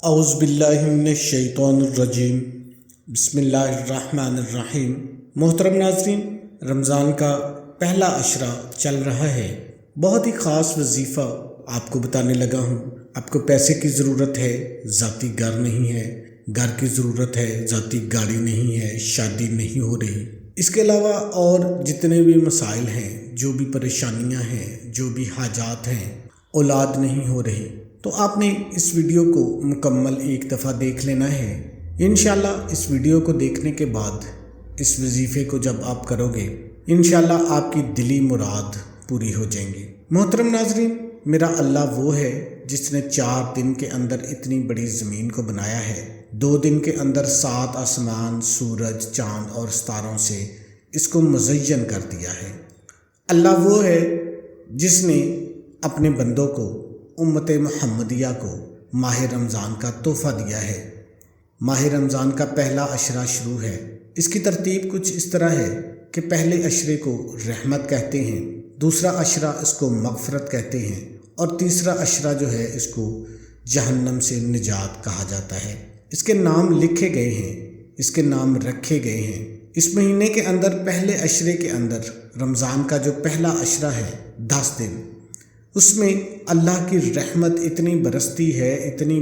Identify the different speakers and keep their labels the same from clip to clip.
Speaker 1: اعوذ باللہ من الشیطان الرجیم بسم اللہ الرحمن الرحیم۔ محترم ناظرین، رمضان کا پہلا عشرہ چل رہا ہے۔ بہت ہی خاص وظیفہ آپ کو بتانے لگا ہوں۔ آپ کو پیسے کی ضرورت ہے، ذاتی گھر نہیں ہے، گھر کی ضرورت ہے، ذاتی گاڑی نہیں ہے، شادی نہیں ہو رہی۔ اس کے علاوہ اور جتنے بھی مسائل ہیں، جو بھی پریشانیاں ہیں، جو بھی حاجات ہیں، اولاد نہیں ہو رہی، تو آپ نے اس ویڈیو کو مکمل ایک دفعہ دیکھ لینا ہے۔ انشاءاللہ اس ویڈیو کو دیکھنے کے بعد اس وظیفے کو جب آپ کرو گے، انشاءاللہ آپ کی دلی مراد پوری ہو جائیں گی۔ محترم ناظرین، میرا اللہ وہ ہے جس نے 4 دن کے اندر اتنی بڑی زمین کو بنایا ہے، 2 دن کے اندر 7 آسمان، سورج، چاند اور ستاروں سے اس کو مزین کر دیا ہے۔ اللہ وہ ہے جس نے اپنے بندوں کو، امت محمدیہ کو ماہ رمضان کا تحفہ دیا ہے۔ ماہ رمضان کا پہلا عشرہ شروع ہے۔ اس کی ترتیب کچھ اس طرح ہے کہ پہلے عشرے کو رحمت کہتے ہیں، دوسرا عشرہ اس کو مغفرت کہتے ہیں، اور تیسرا عشرہ جو ہے اس کو جہنم سے نجات کہا جاتا ہے۔ اس کے نام لکھے گئے ہیں، اس کے نام رکھے گئے ہیں۔ اس مہینے کے اندر پہلے عشرے کے اندر رمضان کا جو پہلا عشرہ ہے، 10 دن، اس میں اللہ کی رحمت اتنی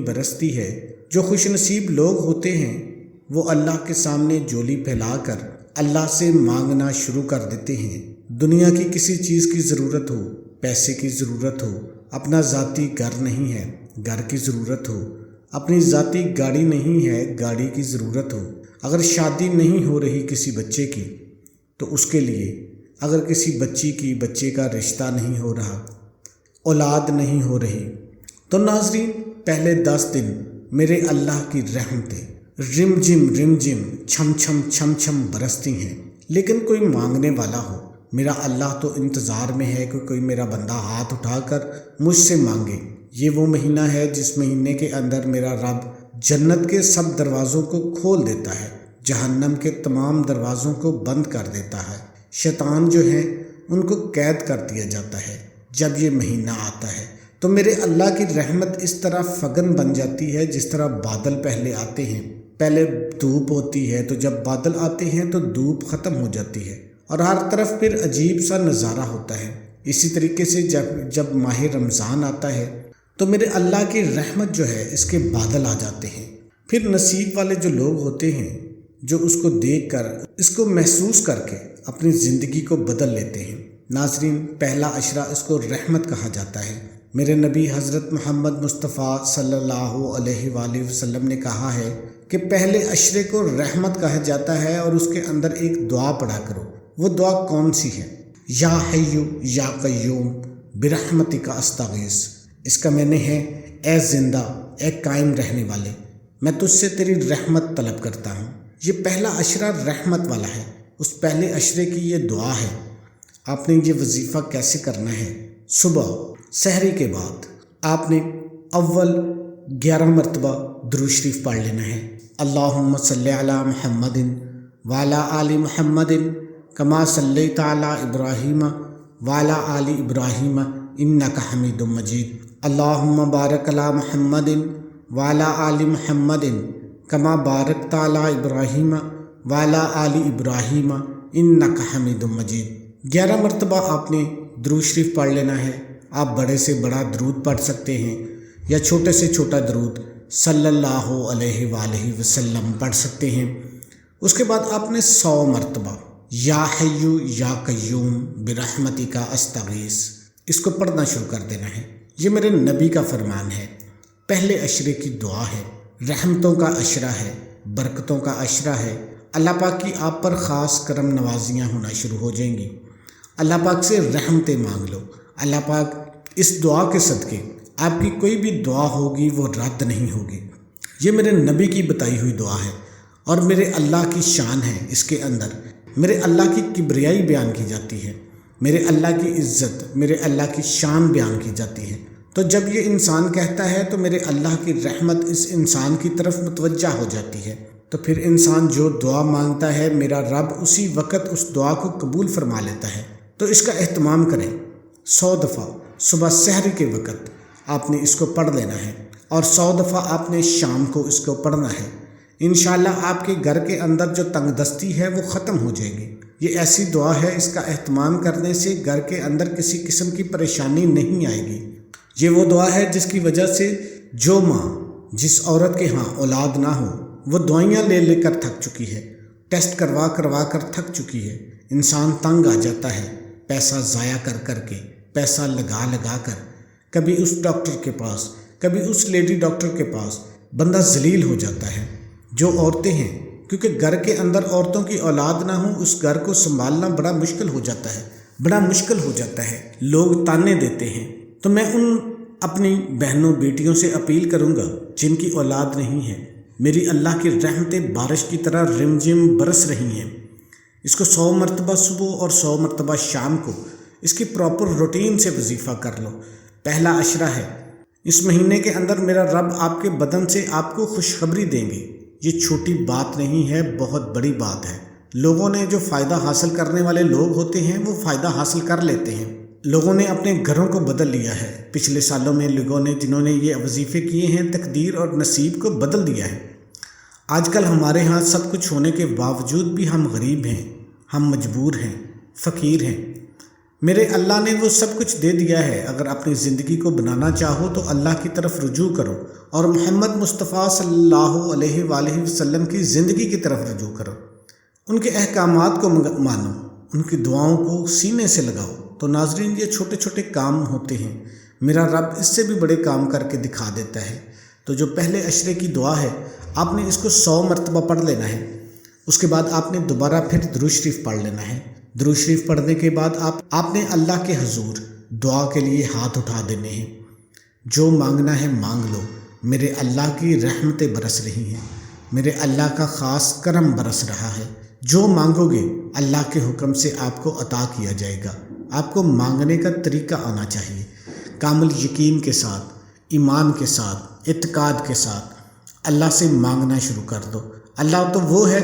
Speaker 1: برستی ہے، جو خوش نصیب لوگ ہوتے ہیں وہ اللہ کے سامنے جولی پھیلا کر اللہ سے مانگنا شروع کر دیتے ہیں۔ دنیا کی کسی چیز کی ضرورت ہو، پیسے کی ضرورت ہو، اپنا ذاتی گھر نہیں ہے، گھر کی ضرورت ہو، اپنی ذاتی گاڑی نہیں ہے، گاڑی کی ضرورت ہو، اگر شادی نہیں ہو رہی کسی بچے کی تو اس کے لیے، اگر کسی بچے کا رشتہ نہیں ہو رہا، اولاد نہیں ہو رہی، تو ناظرین پہلے 10 دن میرے اللہ کی رحمتیں رم جم چھم چھم برستی ہیں۔ لیکن کوئی مانگنے والا ہو، میرا اللہ تو انتظار میں ہے کہ کوئی میرا بندہ ہاتھ اٹھا کر مجھ سے مانگے۔ یہ وہ مہینہ ہے جس مہینے کے اندر میرا رب جنت کے سب دروازوں کو کھول دیتا ہے، جہنم کے تمام دروازوں کو بند کر دیتا ہے، شیطان جو ہیں ان کو قید کر دیا جاتا ہے۔ جب یہ مہینہ آتا ہے تو میرے اللہ کی رحمت اس طرح فگن بن جاتی ہے، جس طرح بادل پہلے آتے ہیں، پہلے دھوپ ہوتی ہے تو جب بادل آتے ہیں تو دھوپ ختم ہو جاتی ہے اور ہر طرف پھر عجیب سا نظارہ ہوتا ہے۔ اسی طریقے سے جب ماہ رمضان آتا ہے تو میرے اللہ کی رحمت جو ہے اس کے بادل آ جاتے ہیں۔ پھر نصیب والے جو لوگ ہوتے ہیں، جو اس کو دیکھ کر، اس کو محسوس کر کے اپنی زندگی کو بدل لیتے ہیں۔ ناظرین، پہلا عشرہ اس کو رحمت کہا جاتا ہے۔ میرے نبی حضرت محمد مصطفیٰ صلی اللہ علیہ وآلہ وسلم نے کہا ہے کہ پہلے عشرے کو رحمت کہا جاتا ہے اور اس کے اندر ایک دعا پڑھا کرو۔ وہ دعا کون سی ہے؟ یا حیو یا قیوم برحمتک استغیث۔ اس کا معنی ہے، اے زندہ، اے قائم رہنے والے، میں تجھ سے تیری رحمت طلب کرتا ہوں۔ یہ پہلا عشرہ رحمت والا ہے۔ اس پہلے عشرے کی یہ دعا ہے۔ آپ نے یہ وظیفہ کیسے کرنا ہے؟ صبح سحری کے بعد آپ نے اول 11 مرتبہ درود شریف پڑھ لینا ہے۔ اللہم صلی علی محمد وعلی آل محمد کما صلیت علی ابراہیم وعلی آل ابراہیم انک حمید مجید۔ اللہم بارک علی محمد وعلی آل محمد کما بارکت علی ابراہیم وعلی آل ابراہیم انک حمید مجید۔ 11 مرتبہ آپ نے درود شریف پڑھ لینا ہے۔ آپ بڑے سے بڑا درود پڑھ سکتے ہیں یا چھوٹے سے چھوٹا درود صلی اللہ علیہ وآلہ وسلم پڑھ سکتے ہیں۔ اس کے بعد آپ نے 100 مرتبہ یا حیو یا قیوم برحمتک استغیث اس کو پڑھنا شروع کر دینا ہے۔ یہ میرے نبی کا فرمان ہے۔ پہلے عشرے کی دعا ہے، رحمتوں کا عشرہ ہے، برکتوں کا عشرہ ہے۔ اللہ پاک کی آپ پر خاص کرم نوازیاں ہونا شروع ہو جائیں گی۔ اللہ پاک سے رحمتیں مانگ لو۔ اللہ پاک اس دعا کے صدقے آپ کی کوئی بھی دعا ہوگی وہ رد نہیں ہوگی۔ یہ میرے نبی کی بتائی ہوئی دعا ہے اور میرے اللہ کی شان ہے۔ اس کے اندر میرے اللہ کی کبریائی بیان کی جاتی ہے، میرے اللہ کی عزت، میرے اللہ کی شان بیان کی جاتی ہے۔ تو جب یہ انسان کہتا ہے تو میرے اللہ کی رحمت اس انسان کی طرف متوجہ ہو جاتی ہے، تو پھر انسان جو دعا مانگتا ہے میرا رب اسی وقت اس دعا کو قبول فرما لیتا ہے۔ تو اس کا اہتمام کریں۔ 100 دفعہ صبح سحر کے وقت آپ نے اس کو پڑھ لینا ہے۔ اور 100 دفعہ آپ نے شام کو اس کو پڑھنا ہے۔ انشاءاللہ آپ کے گھر کے اندر جو تنگ دستی ہے وہ ختم ہو جائے گی۔ یہ ایسی دعا ہے، اس کا اہتمام کرنے سے گھر کے اندر کسی قسم کی پریشانی نہیں آئے گی۔ یہ وہ دعا ہے جس کی وجہ سے جو ماں، جس عورت کے ہاں اولاد نہ ہو، وہ دعائیاں لے لے کر تھک چکی ہے، ٹیسٹ کروا کر تھک چکی ہے۔ انسان تنگ آ جاتا ہے پیسہ ضائع کر کے، پیسہ لگا کر، کبھی اس ڈاکٹر کے پاس، کبھی اس لیڈی ڈاکٹر کے پاس، بندہ ذلیل ہو جاتا ہے۔ جو عورتیں ہیں، کیونکہ گھر کے اندر عورتوں کی اولاد نہ ہو، اس گھر کو سنبھالنا بڑا مشکل ہو جاتا ہے، لوگ تانے دیتے ہیں۔ تو میں ان اپنی بہنوں بیٹیوں سے اپیل کروں گا جن کی اولاد نہیں ہے، میری اللہ کی رحمتیں بارش کی طرح رم جم برس رہی ہیں، اس کو 100 مرتبہ صبح اور 100 مرتبہ شام کو اس کی پراپر روٹین سے وظیفہ کر لو۔ پہلا عشرہ ہے، اس مہینے کے اندر میرا رب آپ کے بدن سے آپ کو خوشخبری دیں گے۔ یہ چھوٹی بات نہیں ہے، بہت بڑی بات ہے۔ لوگوں نے جو فائدہ حاصل کرنے والے لوگ ہوتے ہیں وہ فائدہ حاصل کر لیتے ہیں۔ لوگوں نے اپنے گھروں کو بدل لیا ہے۔ پچھلے سالوں میں لوگوں نے جنہوں نے یہ وظیفے کیے ہیں، تقدیر اور نصیب کو بدل دیا ہے۔ آج کل ہمارے ہاں سب کچھ ہونے کے باوجود بھی ہم غریب ہیں، ہم مجبور ہیں، فقیر ہیں۔ میرے اللہ نے وہ سب کچھ دے دیا ہے۔ اگر اپنی زندگی کو بنانا چاہو تو اللہ کی طرف رجوع کرو اور محمد مصطفیٰ صلی اللہ علیہ وآلہ وسلم کی زندگی کی طرف رجوع کرو، ان کے احکامات کو مانو، ان کی دعاؤں کو سینے سے لگاؤ۔ تو ناظرین، یہ چھوٹے چھوٹے کام ہوتے ہیں، میرا رب اس سے بھی بڑے کام کر کے دکھا دیتا ہے۔ تو جو پہلے عشرے کی دعا ہے، آپ نے اس کو 100 مرتبہ پڑھ لینا ہے۔ اس کے بعد آپ نے دوبارہ پھر درود شریف پڑھ لینا ہے۔ درود شریف پڑھنے کے بعد آپ نے اللہ کے حضور دعا کے لیے ہاتھ اٹھا دینے ہیں۔ جو مانگنا ہے مانگ لو، میرے اللہ کی رحمتیں برس رہی ہیں، میرے اللہ کا خاص کرم برس رہا ہے۔ جو مانگو گے اللہ کے حکم سے آپ کو عطا کیا جائے گا۔ آپ کو مانگنے کا طریقہ آنا چاہیے، کامل یقین کے ساتھ، ایمان کے ساتھ، اعتقاد کے ساتھ اللہ سے مانگنا شروع کر دو۔ اللہ تو وہ ہے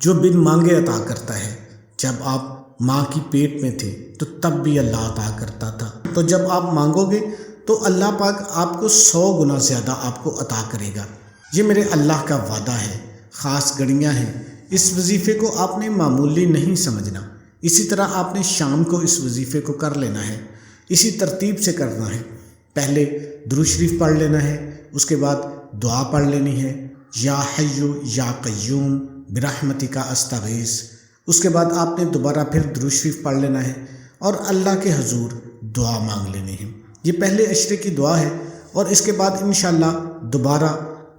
Speaker 1: جو بن مانگے عطا کرتا ہے۔ جب آپ ماں کی پیٹ میں تھے تو تب بھی اللہ عطا کرتا تھا۔ تو جب آپ مانگو گے تو اللہ پاک آپ کو 100 گنا زیادہ آپ کو عطا کرے گا۔ یہ میرے اللہ کا وعدہ ہے، خاص گھڑیاں ہیں۔ اس وظیفے کو آپ نے معمولی نہیں سمجھنا۔ اسی طرح آپ نے شام کو اس وظیفے کو کر لینا ہے، اسی ترتیب سے کرنا ہے۔ پہلے درود شریف پڑھ لینا ہے، اس کے بعد دعا پڑھ لینی ہے، یا حیو یا قیوم برحمتک استغیث۔ اس کے بعد آپ نے دوبارہ پھر درود شریف پڑھ لینا ہے اور اللہ کے حضور دعا مانگ لینی ہے۔ یہ پہلے عشرے کی دعا ہے، اور اس کے بعد انشاءاللہ دوبارہ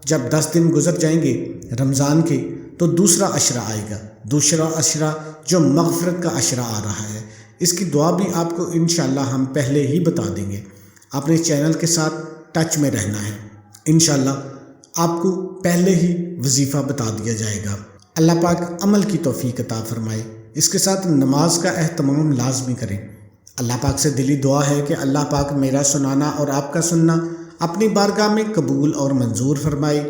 Speaker 1: جب 10 دن گزر جائیں گے رمضان کے تو دوسرا عشرہ آئے گا، دوسرا عشرہ جو مغفرت کا عشرہ آ رہا ہے۔ اس کی دعا بھی آپ کو انشاءاللہ ہم پہلے ہی بتا دیں گے۔ آپ نے چینل کے ساتھ ٹچ میں رہنا ہے، انشاءاللہ آپ کو پہلے ہی وظیفہ بتا دیا جائے گا۔ اللہ پاک عمل کی توفیق عطا فرمائے۔ اس کے ساتھ نماز کا اہتمام لازمی کریں۔ اللہ پاک سے دلی دعا ہے کہ اللہ پاک میرا سنانا اور آپ کا سننا اپنی بارگاہ میں قبول اور منظور فرمائے،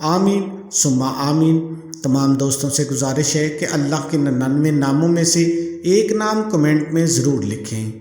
Speaker 1: آمین ثم آمین۔ تمام دوستوں سے گزارش ہے کہ اللہ کے 99 ناموں میں سے ایک نام کمنٹ میں ضرور لکھیں۔